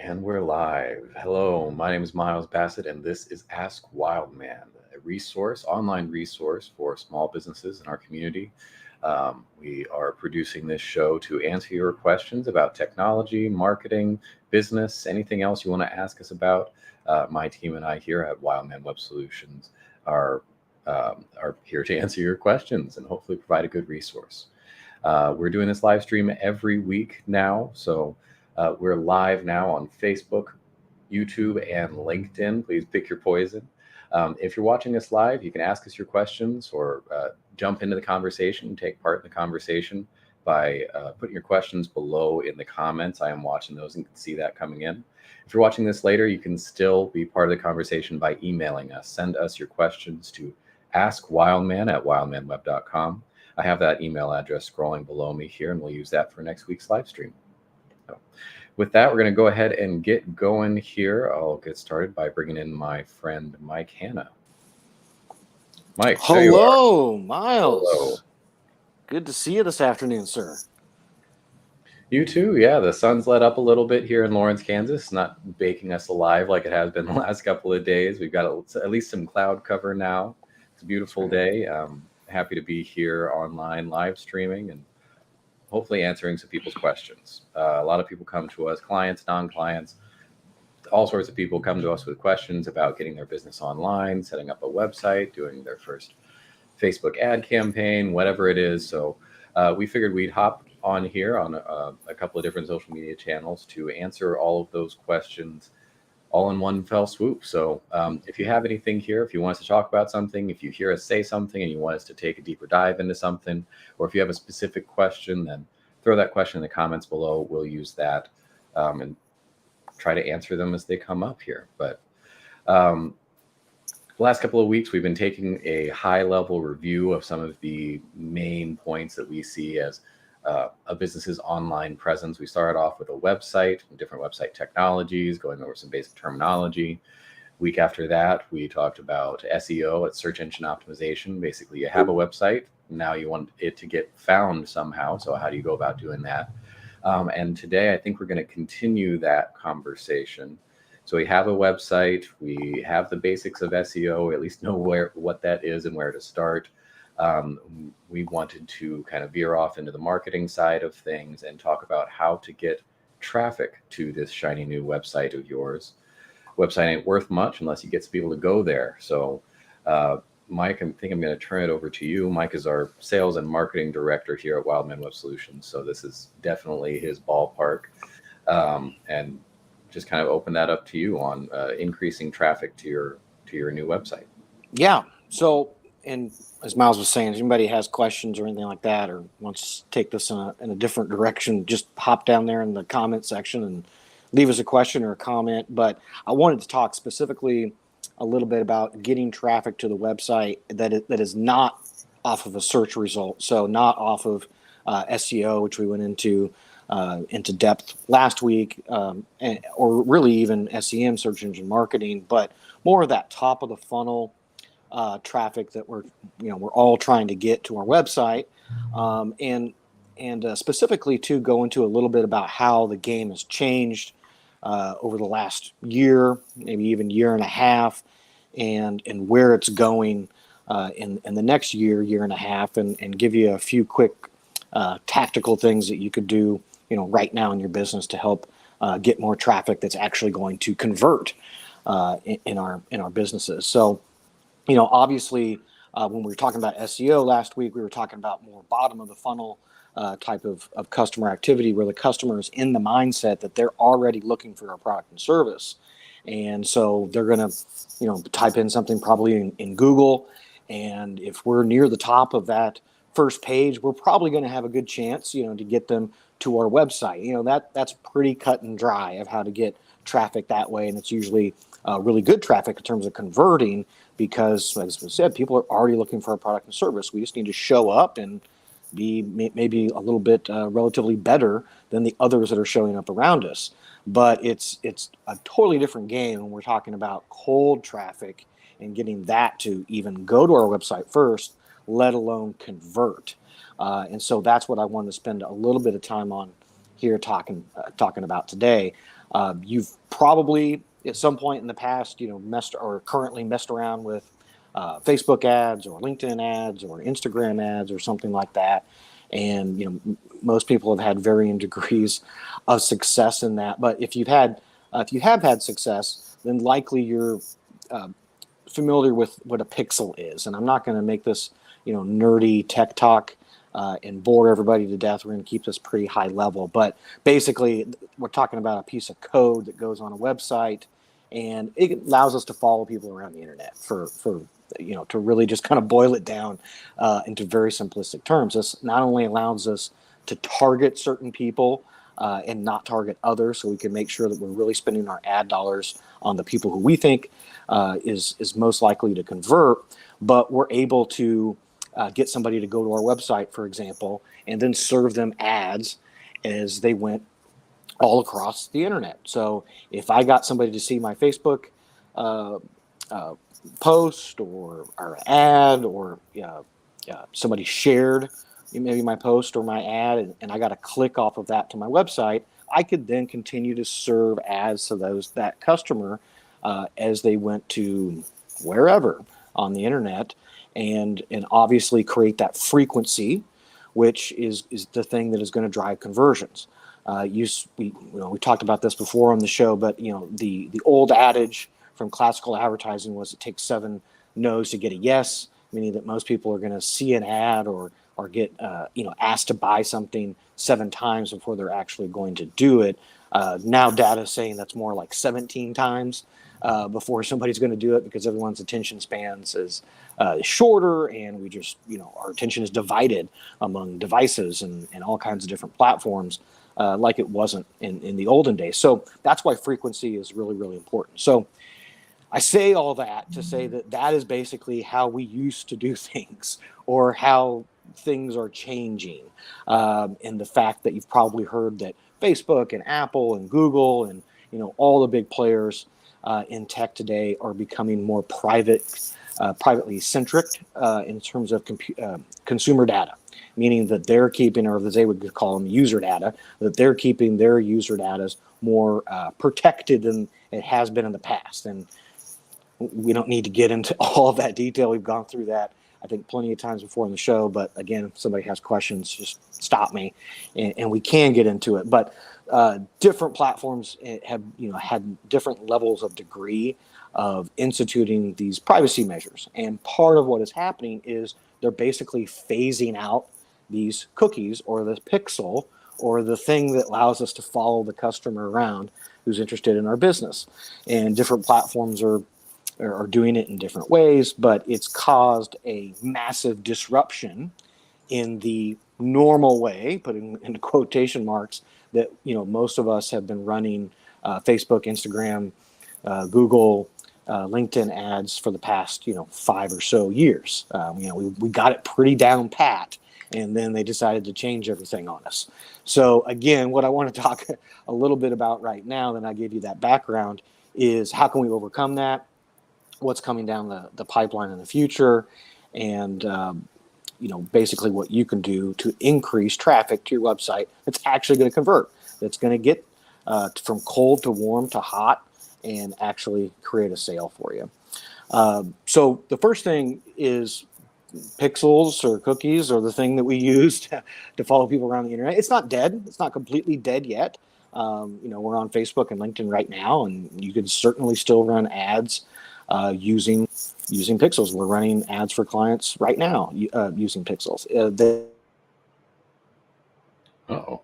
And we're live. Hello, my name is Miles Bassett, and this is Ask Wildman, a online resource for small businesses in our community. We are producing this show to answer your questions about technology, marketing, business, anything else you want to ask us about. My team and I here at Wildman Web Solutions are are here to answer your questions and hopefully provide a good resource. We're doing this live stream every week now, so we're live now on Facebook, YouTube, and LinkedIn. Please pick your poison. If you're watching us live, you can ask us your questions or jump into the conversation, take part in the conversation by putting your questions below in the comments. I am watching those and can see that coming in. If you're watching this later, you can still be part of the conversation by emailing us. Send us your questions to askwildman@wildmanweb.com. I have that email address scrolling below me here, and we'll use that for next week's live stream. So with that, we're going to go ahead and get going here. I'll get started by bringing in my friend Mike Hanna. Mike, there you are. Hello, Miles. Hello. Good to see you this afternoon, sir. You too. Yeah, the sun's let up a little bit here in Lawrence, Kansas, not baking us alive like it has been the last couple of days. We've got at least some cloud cover now. It's a beautiful day. Happy to be here online live streaming and hopefully answering some people's questions. A lot of people come to us, clients, non-clients, all sorts of people come to us with questions about getting their business online, setting up a website, doing their first Facebook ad campaign, whatever it is. So we figured we'd hop on here on a couple of different social media channels to answer all of those questions all in one fell swoop. So if you have anything here, if you want us to talk about something, if you hear us say something and you want us to take a deeper dive into something, or if you have a specific question, then throw that question in the comments below. We'll use that and try to answer them as they come up here. But the last couple of weeks, we've been taking a high-level review of some of the main points that we see as a business's online presence. We started off with a website, different website technologies, going over some basic terminology. Week after that, we talked about SEO, it's search engine optimization. Basically, you have a website, now you want it to get found somehow. So how do you go about doing that? And today, I think we're going to continue that conversation. So we have a website, we have the basics of SEO, at least know what that is and where to start. We wanted to kind of veer off into the marketing side of things and talk about how to get traffic to this shiny new website of yours. Website ain't worth much unless you get some people to go there. So Mike, I think I'm going to turn it over to you. Mike is our sales and marketing director here at Wildman Web Solutions. So this is definitely his ballpark. And just kind of open that up to you on increasing traffic to your new website. Yeah. So, and as Miles was saying, if anybody has questions or anything like that, or wants to take this in a different direction, just hop down there in the comment section and leave us a question or a comment. But I wanted to talk specifically a little bit about getting traffic to the website that is not off of a search result. So not off of SEO, which we went into depth last week, or really even SEM, search engine marketing, but more of that top of the funnel traffic that we're all trying to get to our website, and specifically to go into a little bit about how the game has changed over the last year, maybe even year and a half, and where it's going in the next year and a half, and give you a few quick tactical things that you could do right now in your business to help get more traffic that's actually going to convert in our businesses. So obviously, when we were talking about SEO last week, we were talking about more bottom of the funnel type of customer activity, where the customer is in the mindset that they're already looking for a product and service. And so they're going to, type in something probably in Google. And if we're near the top of that first page, we're probably going to have a good chance, to get them to our website. That's pretty cut and dry of how to get traffic that way. And it's usually really good traffic in terms of converting, because, as we said, people are already looking for a product and service. We just need to show up and be maybe a little bit relatively better than the others that are showing up around us. But it's a totally different game when we're talking about cold traffic and getting that to even go to our website first, let alone convert. And so that's what I wanted to spend a little bit of time on here talking about today. You've probably at some point in the past, messed or currently messed around with Facebook ads or LinkedIn ads or Instagram ads or something like that. And most people have had varying degrees of success in that. But if you have had success, then likely you're uh, familiar with what a pixel is. And I'm not going to make this nerdy tech talk and bore everybody to death. We're going to keep this pretty high level. But basically, we're talking about a piece of code that goes on a website, and it allows us to follow people around the internet for to really just kind of boil it down into very simplistic terms. This not only allows us to target certain people and not target others, so we can make sure that we're really spending our ad dollars on the people who we think is most likely to convert, but we're able to get somebody to go to our website, for example, and then serve them ads as they went all across the internet. So if I got somebody to see my Facebook uh, post or ad, or somebody shared maybe my post or my ad, and I got a click off of that to my website, I could then continue to serve ads to that customer as they went to wherever on the internet, and obviously create that frequency, which is the thing that is going to drive conversions. We talked about this before on the show, but the old adage from classical advertising was it takes 7 no's to get a yes, meaning that most people are going to see an ad or get asked to buy something 7 times before they're actually going to do it. Now data is saying that's more like 17 times before somebody's going to do it, because everyone's attention spans is shorter, and we just our attention is divided among devices and all kinds of different platforms, like it wasn't in the olden days. So that's why frequency is really, really important. So I say all that to say that is basically how we used to do things, or how things are changing. And the fact that you've probably heard that Facebook and Apple and Google and all the big players in tech today are becoming more privately centric in terms of consumer data, meaning that they're keeping, or as they would call them, user data, that they're keeping their user data more protected than it has been in the past. And we don't need to get into all of that detail. We've gone through that, I think, plenty of times before in the show. But again, if somebody has questions, just stop me, and we can get into it. But different platforms have had different levels of degree of instituting these privacy measures. And part of what is happening is they're basically phasing out these cookies, or the pixel, or the thing that allows us to follow the customer around who's interested in our business. And different platforms are doing it in different ways, but it's caused a massive disruption in the normal way, putting in quotation marks, that most of us have been running Facebook, Instagram, Google, LinkedIn ads for the past 5 or so years. We got it pretty down pat, and then they decided to change everything on us. So again, what I want to talk a little bit about right now, then I gave you that background, is how can we overcome that? What's coming down the pipeline in the future, and basically what you can do to increase traffic to your website that's actually going to convert, that's going to get from cold to warm to hot, and actually create a sale for you. So the first thing is pixels or cookies, or the thing that we use to follow people around the internet. It's not dead. It's not completely dead yet. We're on Facebook and LinkedIn right now, and you can certainly still run ads using pixels. We're running ads for clients right now using pixels. Oh,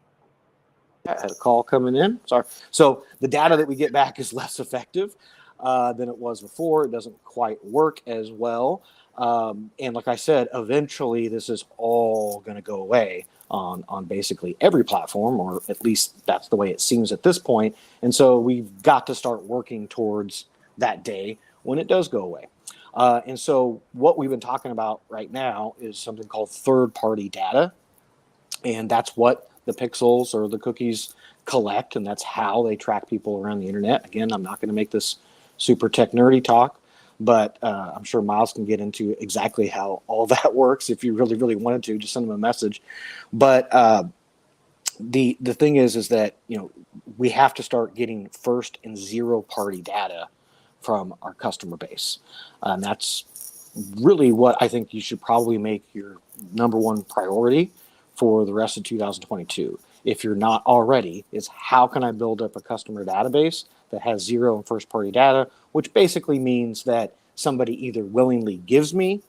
I had a call coming in. Sorry. So the data that we get back is less effective than it was before. It doesn't quite work as well. And like I said, eventually this is all going to go away on basically every platform, or at least that's the way it seems at this point. And so we've got to start working towards that day when it does go away. And so what we've been talking about right now is something called third-party data. And that's what the pixels or the cookies collect, and that's how they track people around the internet. Again, I'm not going to make this super tech nerdy talk, but I'm sure Miles can get into exactly how all that works if you really, really wanted to. Just send him a message. But the thing is that we have to start getting first and zero party data from our customer base. That's really what I think you should probably make your number one priority for the rest of 2022. If you're not already, is how can I build up a customer database that has zero and first party data, which basically means that somebody either willingly gives me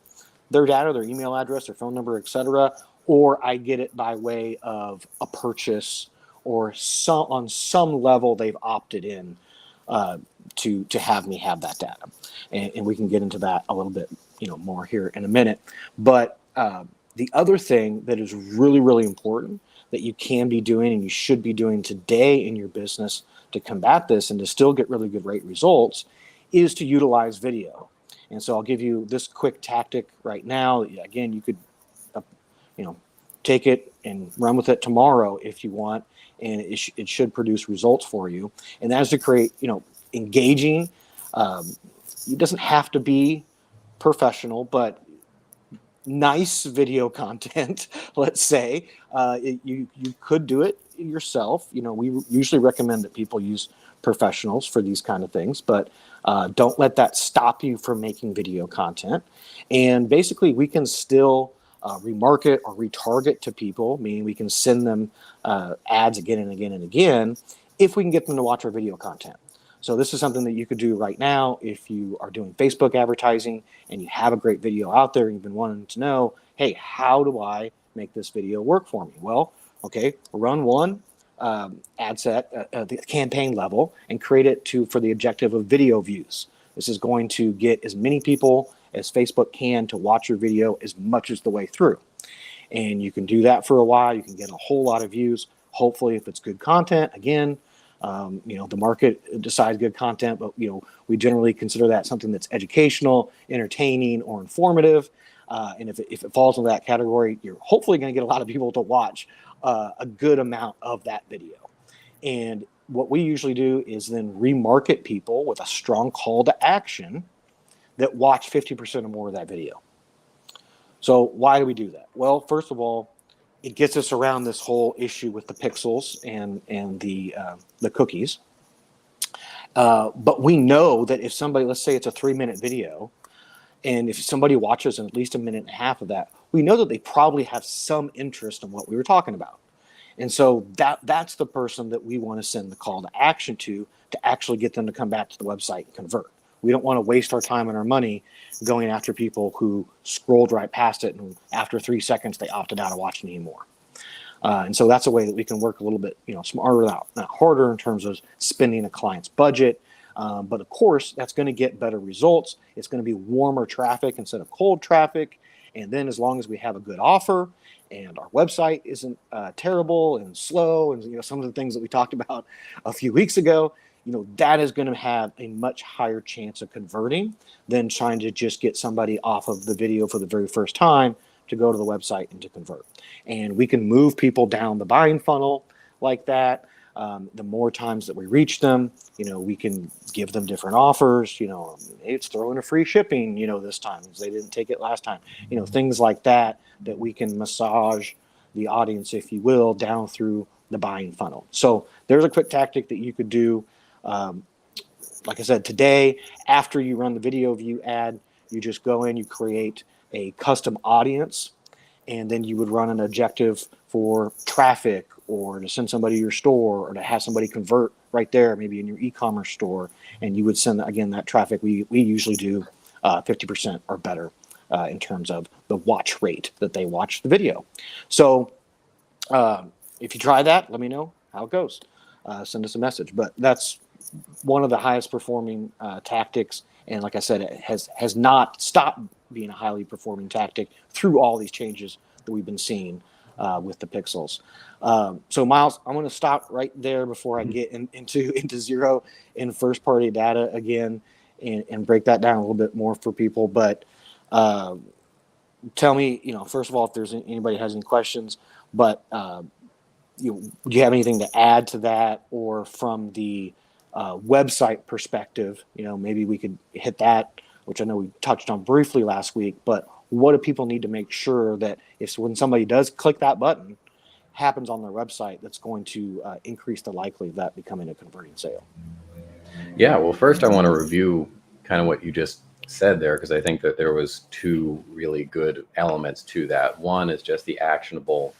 their data, their email address, their phone number, etc., or I get it by way of a purchase or on some level they've opted in to have me have that data, and we can get into that a little bit more here in a minute. But the other thing that is really, really important that you can be doing and you should be doing today in your business to combat this and to still get really good rate results is to utilize video. And so I'll give you this quick tactic right now. Again, you could, take it and run with it tomorrow if you want, and it should produce results for you. And that is to create, engaging. It doesn't have to be professional, but nice video content. Let's say you could do it yourself. We usually recommend that people use professionals for these kind of things, but don't let that stop you from making video content. And basically, we can still remarket or retarget to people, meaning we can send them ads again and again and again if we can get them to watch our video content. So this is something that you could do right now if you are doing Facebook advertising and you have a great video out there and you've been wanting to know, hey, how do I make this video work for me? Well, okay, run one ad set at the campaign level and create it for the objective of video views. This is going to get as many people as Facebook can to watch your video as much as the way through. And you can do that for a while. You can get a whole lot of views. Hopefully, if it's good content, again, the market decides good content, but we generally consider that something that's educational, entertaining, or informative. And if it falls into that category, you're hopefully going to get a lot of people to watch a good amount of that video. And what we usually do is then remarket people with a strong call to action that watch 50% or more of that video. So why do we do that? Well, first of all, it gets us around this whole issue with the pixels and the cookies. But we know that if somebody, let's say it's a 3-minute video, and if somebody watches at least a minute and a half of that, we know that they probably have some interest in what we were talking about. And so that's the person that we want to send the call to action to actually get them to come back to the website and convert. We don't want to waste our time and our money going after people who scrolled right past it and after 3 seconds they opted out of watching anymore. And so that's a way that we can work a little bit, smarter, not harder in terms of spending a client's budget. But of course, that's going to get better results. It's going to be warmer traffic instead of cold traffic. And then as long as we have a good offer and our website isn't terrible and slow and some of the things that we talked about a few weeks ago, that is going to have a much higher chance of converting than trying to just get somebody off of the video for the very first time to go to the website and to convert. And we can move people down the buying funnel like that. The more times that we reach them, we can give them different offers. It's throwing a free shipping, this time they didn't take it last time. Things like that we can massage the audience, if you will, down through the buying funnel. So there's a quick tactic that you could do. Like I said, today, after you run the video view ad, you just go in, you create a custom audience, and then you would run an objective for traffic or to send somebody to your store or to have somebody convert right there, maybe in your e-commerce store. And you would send, again, that traffic. We usually do 50% or better in terms of the watch rate that they watch the video. So if you try that, let me know how it goes. Send us a message. But that's one of the highest performing tactics. And like I said, it has not stopped being a highly performing tactic through all these changes that we've been seeing with the pixels. So Miles, I'm going to stop right there before I get into zero and first party data again and break that down a little bit more for people. But tell me, first of all, if there's anybody has any questions, but do you have anything to add to that, or from the website perspective, maybe we could hit that, which I know we touched on briefly last week, but what do people need to make sure that when somebody does click that button, happens on their website that's going to increase the likelihood of that becoming a converting sale? Yeah, well, first I want to review kind of what you just said there, because I think that there was two really good elements to that. One is just the actionable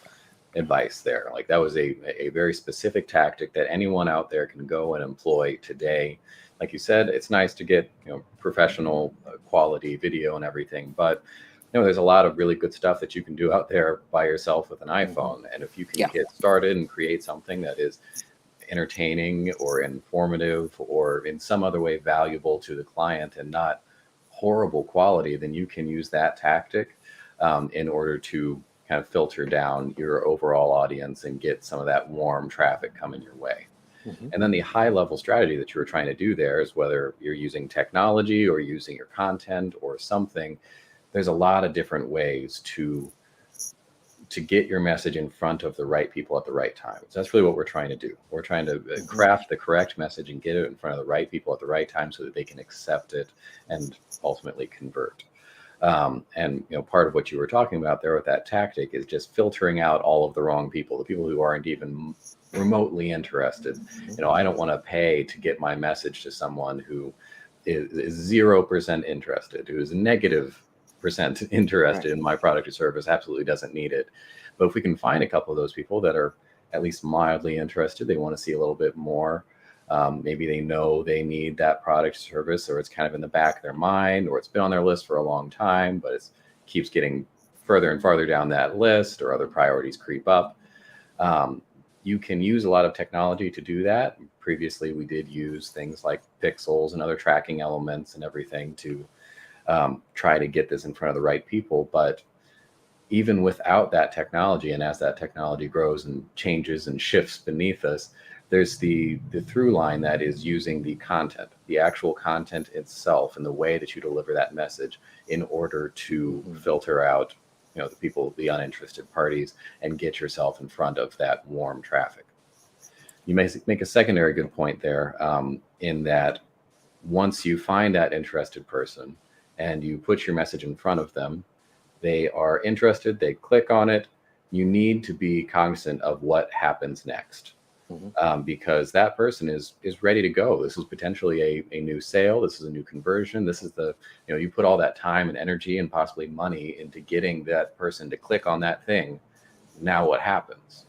advice there. Like that was a very specific tactic that anyone out there can go and employ today. Like you said, it's nice to get, professional quality video and everything, but there's a lot of really good stuff that you can do out there by yourself with an iPhone. And if you can Yeah. get started and create something that is entertaining or informative or in some other way valuable to the client and not horrible quality, then you can use that tactic in order to kind of filter down your overall audience and get some of that warm traffic coming your way. Mm-hmm. And then the high level strategy that you were trying to do there is whether you're using technology or using your content or something, there's a lot of different ways to get your message in front of the right people at the right time. So that's really what we're trying to do. We're trying to craft the correct message and get it in front of the right people at the right time so that they can accept it and ultimately convert. And part of what you were talking about there with that tactic is just filtering out all of the wrong people, the people who aren't even remotely interested. I don't want to pay to get my message to someone who is 0% interested, who is negative percent interested in my product or service, absolutely doesn't need it. But if we can find a couple of those people that are at least mildly interested, they want to see a little bit more. Maybe they know they need that product or service, or it's kind of in the back of their mind, or it's been on their list for a long time, but it keeps getting further and farther down that list, or other priorities creep up. You can use a lot of technology to do that. Previously, we did use things like pixels and other tracking elements and everything to try to get this in front of the right people. But even without that technology, and as that technology grows and changes and shifts beneath us, there's the through line that is using the content, the actual content itself, and the way that you deliver that message in order to filter out, the people, the uninterested parties, and get yourself in front of that warm traffic. You may make a secondary good point there, in that once you find that interested person and you put your message in front of them, they are interested, they click on it. You need to be cognizant of what happens next. Because that person is ready to go. This is potentially a new sale. This is a new conversion. This is you put all that time and energy and possibly money into getting that person to click on that thing. Now what happens?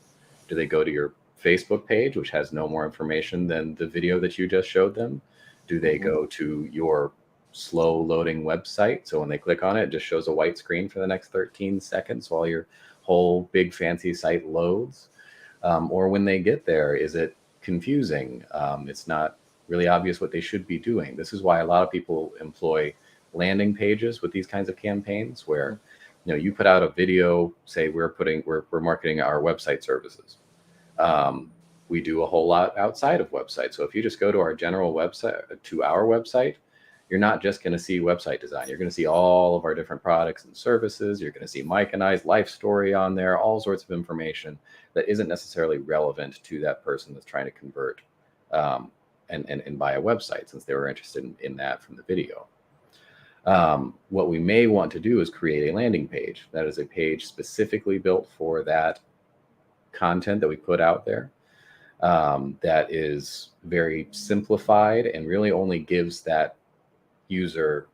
Do they go to your Facebook page, which has no more information than the video that you just showed them? Do they go to your slow loading website? So when they click on it, it just shows a white screen for the next 13 seconds while your whole big fancy site loads. Or when they get there, is it confusing? It's not really obvious what they should be doing. This is why a lot of people employ landing pages with these kinds of campaigns, where you put out a video, say we're marketing our website services. We do a whole lot outside of websites. So if you just go to our general website, to our website, you're not just going to see website design. You're going to see all of our different products and services. You're going to see Mike and I's life story on there, all sorts of information that isn't necessarily relevant to that person that's trying to convert and buy a website, since they were interested in that from the video. What we may want to do is create a landing page. That is a page specifically built for that content that we put out there, that is very simplified and really only gives that user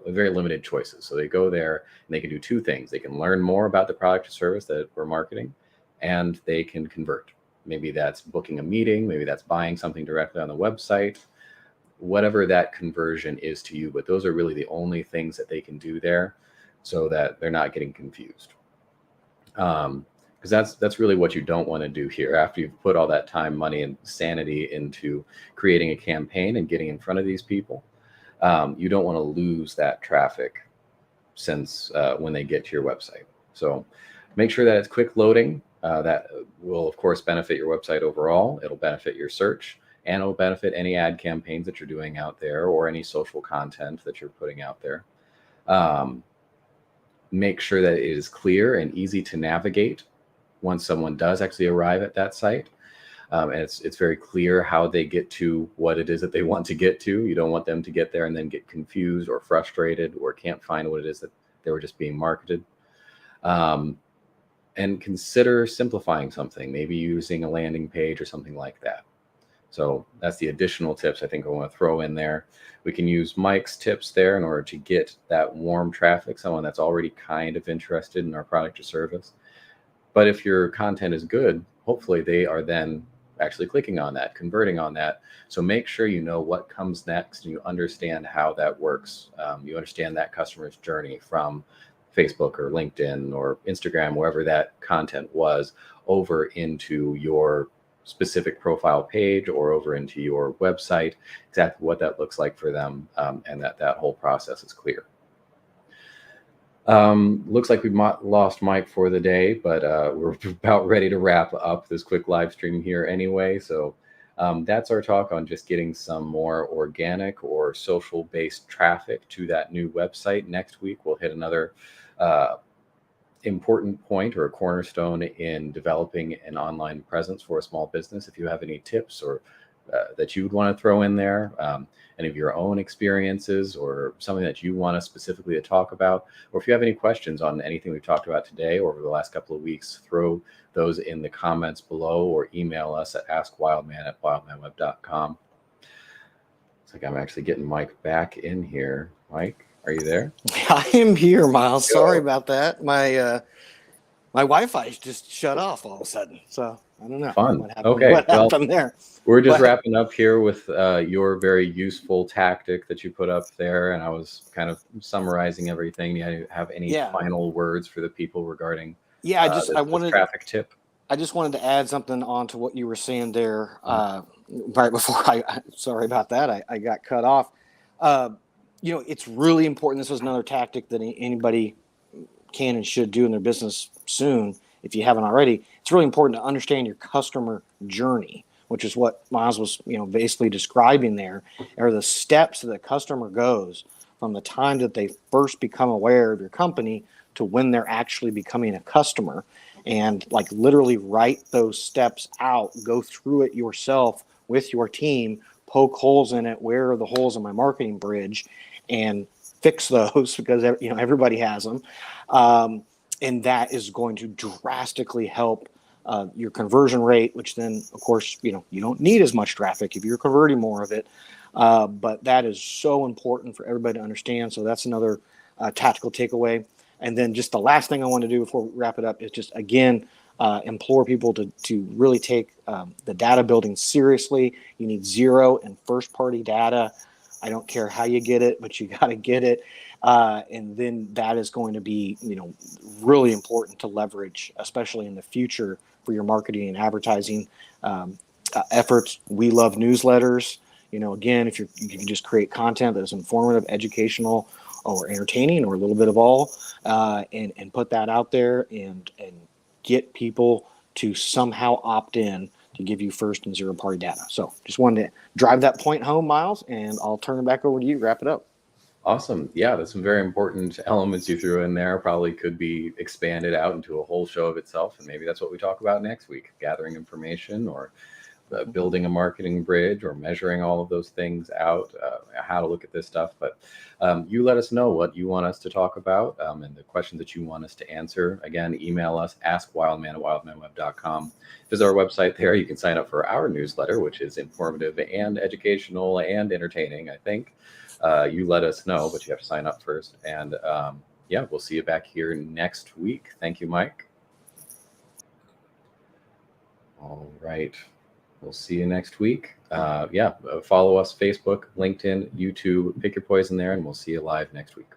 very limited choices. So they go there and they can do two things. They can learn more about the product or service that we're marketing, and they can convert. Maybe that's booking a meeting, maybe that's buying something directly on the website, whatever that conversion is to you. But those are really the only things that they can do there, so that they're not getting confused. Because that's really what you don't want to do here. After you've put all that time, money, and sanity into creating a campaign and getting in front of these people, you don't want to lose that traffic since when they get to your website. So make sure that it's quick loading. That will, of course, benefit your website overall. It'll benefit your search, and it'll benefit any ad campaigns that you're doing out there, or any social content that you're putting out there. Make sure that it is clear and easy to navigate once someone does actually arrive at that site. And it's very clear how they get to what it is that they want to get to. You don't want them to get there and then get confused or frustrated or can't find what it is that they were just being marketed. and consider simplifying something, maybe using a landing page or something like that. So that's the additional tips I think I want to throw in there. We can use Mike's tips there in order to get that warm traffic, someone that's already kind of interested in our product or service. But if your content is good, hopefully they are then actually clicking on that, converting on that. So make sure you know what comes next and you understand how that works. You understand that customer's journey from Facebook or LinkedIn or Instagram, wherever that content was, over into your specific profile page or over into your website, exactly what that looks like for them, and that whole process is clear. Looks like we lost Mike for the day, but we're about ready to wrap up this quick live stream here anyway. So that's our talk on just getting some more organic or social based traffic to that new website. Next week, we'll hit another important point or a cornerstone in developing an online presence for a small business. If you have any tips or that you would want to throw in there, any of your own experiences or something that you want us specifically to talk about, or if you have any questions on anything we've talked about today or over the last couple of weeks, throw those in the comments below or email us at askwildman@wildmanweb.com. It's like I'm actually getting Mike back in here. Mike, are you there? I am here, Miles. Sorry about that. My Wi-Fi just shut off all of a sudden. So I don't know. Fun. What happened, Okay. what happened there. We're just But- wrapping up here with your very useful tactic that you put up there, and I was kind of summarizing everything. Do you have any final words for the people regarding this traffic tip? I just wanted to add something on to what you were saying there right before sorry about that. I got cut off. It's really important. This was another tactic that anybody can and should do in their business soon. If you haven't already, it's really important to understand your customer journey, which is what Miles was, basically describing there, are the steps that the customer goes from the time that they first become aware of your company to when they're actually becoming a customer. And like literally write those steps out, go through it yourself with your team, poke holes in it. Where are the holes in my marketing bridge? And fix those because everybody has them. And that is going to drastically help your conversion rate, which then, of course, you don't need as much traffic if you're converting more of it. But that is so important for everybody to understand. So that's another tactical takeaway. And then just the last thing I want to do before we wrap it up is just, again, implore people to really take the data building seriously. You need zero and first party data. I don't care how you get it, but you got to get it. And then that is going to be, really important to leverage, especially in the future for your marketing and advertising efforts. We love newsletters. Again, if you can just create content that is informative, educational, or entertaining, or a little bit of all, and put that out there and get people to somehow opt in to give you first and zero party data. So just wanted to drive that point home, Miles, and I'll turn it back over to you. Wrap it up. Awesome. Yeah, there's some very important elements you threw in there. Probably could be expanded out into a whole show of itself. And maybe that's what we talk about next week, gathering information or building a marketing bridge or measuring all of those things out, how to look at this stuff. But you let us know what you want us to talk about and the questions that you want us to answer. Again, email us, askwildman@wildmanweb.com. Visit our website there. You can sign up for our newsletter, which is informative and educational and entertaining, I think. You let us know, but you have to sign up first. And we'll see you back here next week. Thank you, Mike. All right. We'll see you next week. Follow us, Facebook, LinkedIn, YouTube, pick your poison there, and we'll see you live next week.